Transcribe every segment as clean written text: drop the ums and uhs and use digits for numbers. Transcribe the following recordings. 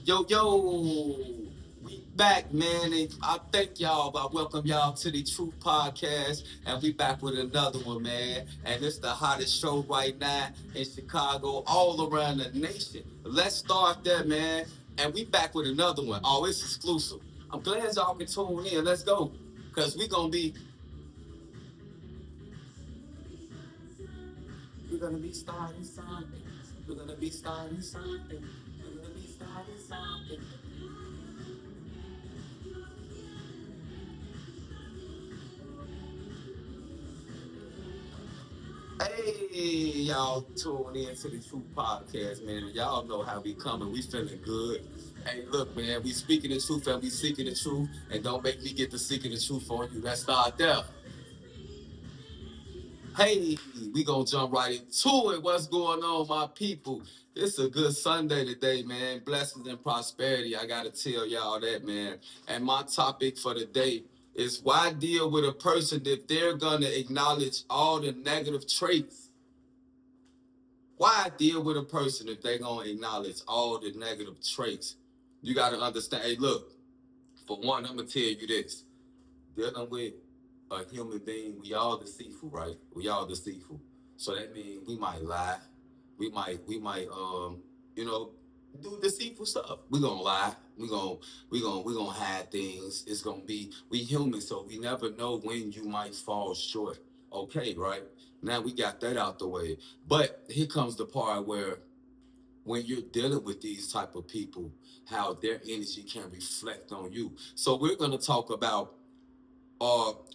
Yo, yo, we back, man. And I thank y'all. I welcome y'all to the Truth Podcast. And we back with another one, man. And it's the hottest show right now in Chicago, all around the nation. Let's start there, man. And we back with another one. Oh, it's exclusive. I'm glad y'all can tune in. Let's go. Because we're gonna be starting something. We're gonna be starting something. We're gonna be starting something. Hey, y'all tune in to the Truth Podcast, man. Y'all know how we coming. We feeling good. Hey, look, man, we speaking the truth and we seeking the truth. And don't make me get to seeking the truth on you. Let's start there. Hey, we gonna jump right into it. What's going on, my people? It's a good Sunday today, man. Blessings and prosperity. I gotta tell y'all that, man. And my topic for the day is why deal with a person if they're gonna acknowledge all the negative traits. Why deal with a person if they're gonna acknowledge all the negative traits? You gotta understand. Hey, look, for one, I'm gonna tell you this. Dealing with a human being, we all deceitful, right? We all deceitful. So that means we might lie. We might you know, do deceitful stuff. We gonna lie. We gonna hide things. It's gonna be we human, so we never know when you might fall short. Okay, right? Now we got that out the way. But here comes the part where when you're dealing with these type of people, how their energy can reflect on you. So we're gonna talk about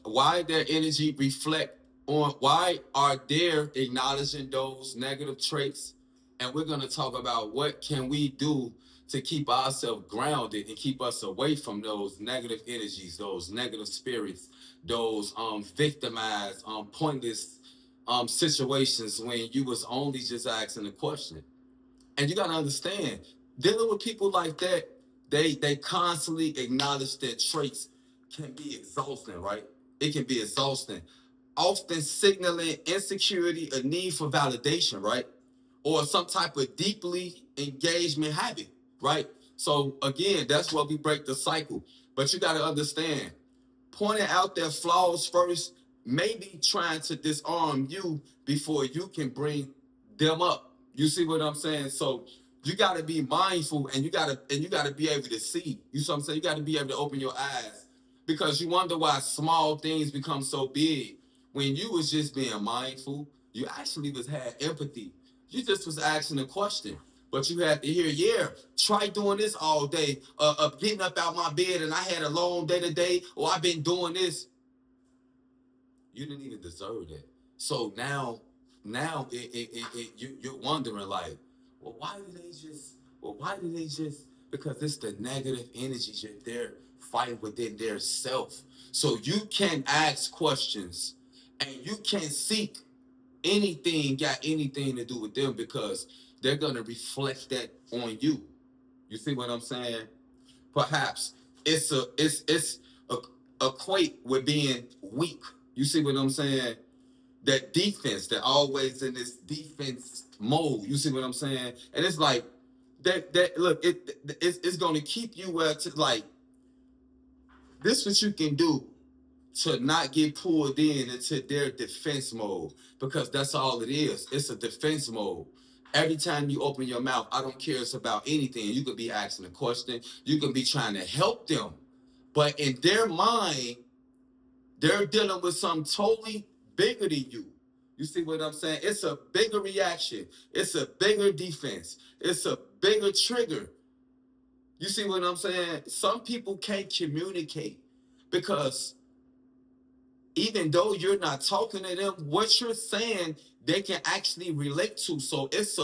why their energy reflect on why are they acknowledging those negative traits, and we're going to talk about what can we do to keep ourselves grounded and keep us away from those negative energies, those negative spirits, those victimized pointless situations when you was only just asking a question. And you got to understand, dealing with people like that, they constantly acknowledge their traits can be exhausting, right? It can be exhausting, often signaling insecurity, a need for validation, right? Or some type of deeply engagement habit, right? So again, that's where we break the cycle. But you got to understand, pointing out their flaws first, maybe trying to disarm you before you can bring them up. You see what I'm saying? So you got to be mindful, and you got to be able to see. You see what I'm saying? You got to be able to open your eyes, because you wonder why small things become so big. When you was just being mindful, you actually was had empathy. You just was asking a question. But you had to hear, yeah, try doing this all day, getting up out my bed and I had a long day today, or I've been doing this. You didn't even deserve that. So now you're wondering like, well, why do they just, because it's the negative energies that they're fighting within their self. So you can ask questions and you can seek anything got anything to do with them, because they're gonna reflect that on you. You see what I'm saying? Perhaps it's a, equate with being weak. You see what I'm saying? That defense, that always in this defense mode. You see what I'm saying? And it's like that look, it's gonna keep you where to like this what you can do to not get pulled in into their defense mode, because that's all it is. It's a defense mode. Every time you open your mouth, I don't care it's about anything. You could be asking a question, you could be trying to help them. But in their mind, they're dealing with something totally bigger than you. You see what I'm saying? It's a bigger reaction, it's a bigger defense, it's a bigger trigger. You see what I'm saying? Some people can't communicate because even though you're not talking to them, what you're saying, they can actually relate to. So it's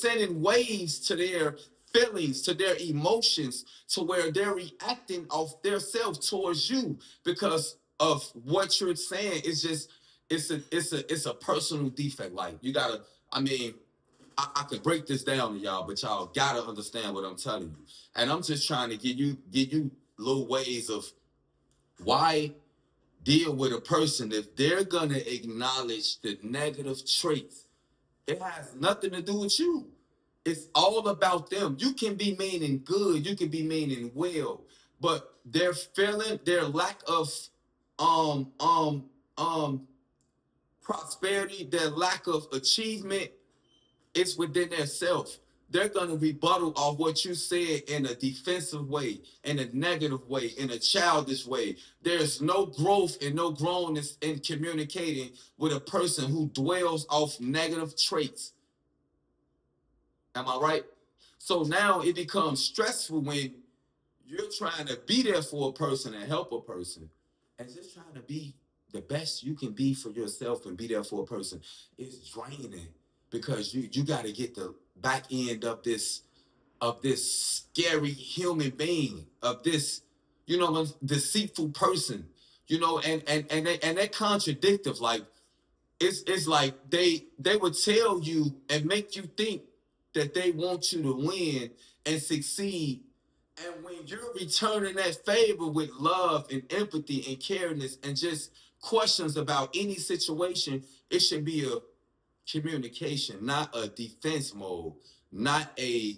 sending waves to their feelings, to their emotions, to where they're reacting off their self towards you because of what you're saying. It's just, it's a personal defect. Like you gotta, I mean, I could break this down to y'all, but y'all gotta understand what I'm telling you. And I'm just trying to give you little ways of why deal with a person if they're gonna acknowledge the negative traits. It has nothing to do with you. It's all about them. You can be meaning good, you can be meaning well, but their feeling, their lack of um um um prosperity, their lack of achievement, it's within their self. They're gonna rebuttal off what you said in a defensive way, in a negative way, in a childish way. There's no growth and no grownness in communicating with a person who dwells off negative traits. Am I right? So now it becomes stressful when you're trying to be there for a person and help a person, and just trying to be the best you can be for yourself and be there for a person. It's draining because you got to get the back end of this scary human being, of this, deceitful person, and they're contradictive. Like it's like they would tell you and make you think that they want you to win and succeed. And when you're returning that favor with love and empathy and caringness and just questions about any situation, it should be a communication, not a defense mode, not a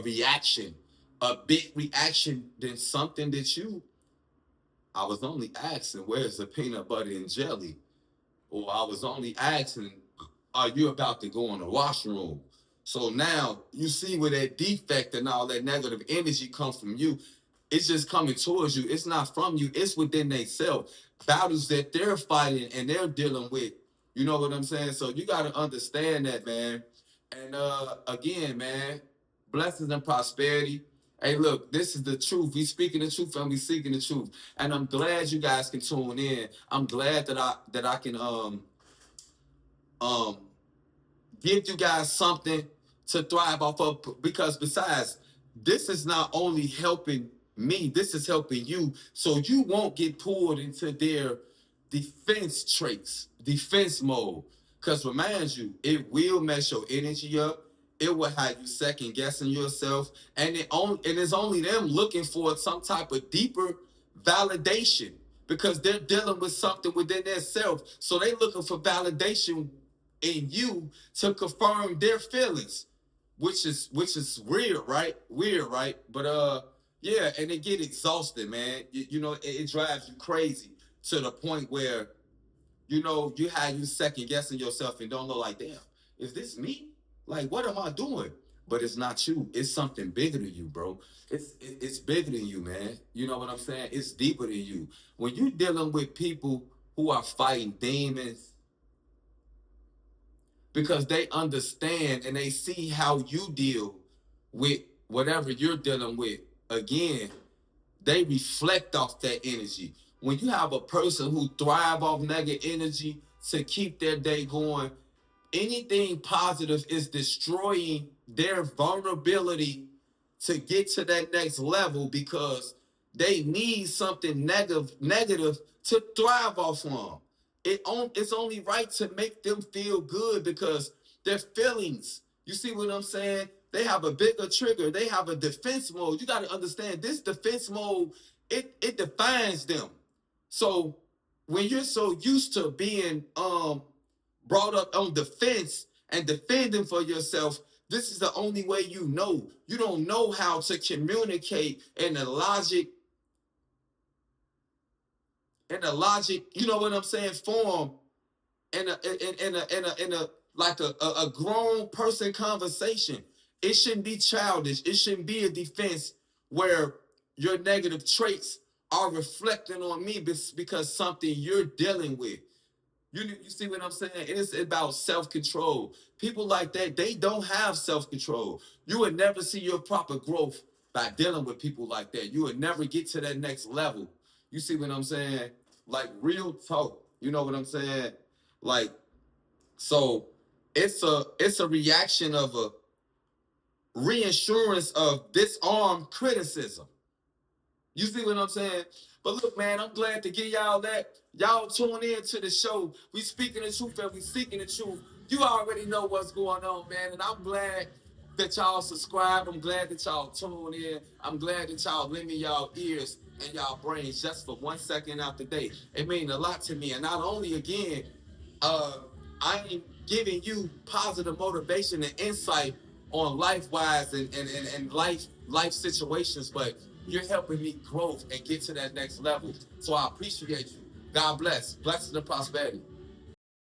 reaction, a big reaction. Than something that I was only asking, where's the peanut butter and jelly? Or I was only asking, are you about to go in the washroom? So now you see where that defect and all that negative energy comes from you. It's just coming towards you. It's not from you. It's within themselves. Battles that they're fighting and they're dealing with. You know what I'm saying? So you got to understand that, man. And again, man, blessings and prosperity. Hey, look, this is the truth. We speaking the truth and we seeking the truth. And I'm glad you guys can tune in. I'm glad that I can um give you guys something to thrive off of, because besides, this is not only helping me, this is helping you, so you won't get pulled into their defense traits, defense mode. Because remind you, it will mess your energy up. It will have you second guessing yourself, and it's only them looking for some type of deeper validation, because they're dealing with something within their self. So they looking for validation in you to confirm their feelings, which is weird, right? Weird, right? But yeah, and it get exhausted, man. It drives you crazy to the point where you have you second guessing yourself and don't know, like, damn, is this me? Like, what am I doing? But it's not you. It's something bigger than you, bro. It's bigger than you, man. You know what I'm saying? It's deeper than you. When you're dealing with people who are fighting demons, because they understand and they see how you deal with whatever you're dealing with. Again, they reflect off that energy. When you have a person who thrive off negative energy to keep their day going, anything positive is destroying their vulnerability to get to that next level, because they need something negative to thrive off on. It's only right to make them feel good, because their feelings, you see what I'm saying? They have a bigger trigger. They have a defense mode. You got to understand, this defense mode, it defines them. So when you're so used to being brought up on defense and defending for yourself, this is the only way you know. You don't know how to communicate in a logic, you know what I'm saying, form, in a like a grown person conversation. It shouldn't be childish. It shouldn't be a defense where your negative traits are reflecting on me because something you're dealing with. You see what I'm saying? It's about self-control. People like that, they don't have self-control. You would never see your proper growth by dealing with people like that. You would never get to that next level. You see what I'm saying? Like, real talk. You know what I'm saying? Like, so it's a reaction of a reassurance of disarmed criticism. You see what I'm saying? But look, man, I'm glad to give y'all that. Y'all tune in to the show. We speaking the truth and we seeking the truth. You already know what's going on, man. And I'm glad that y'all subscribe. I'm glad that y'all tune in. I'm glad that y'all lend me y'all ears and y'all brains just for 1 second out the day. It means a lot to me. And not only, again, I ain't giving you positive motivation and insight on life wise and life situations, but you're helping me grow and get to that next level. So I appreciate you. God bless. Blessings and prosperity.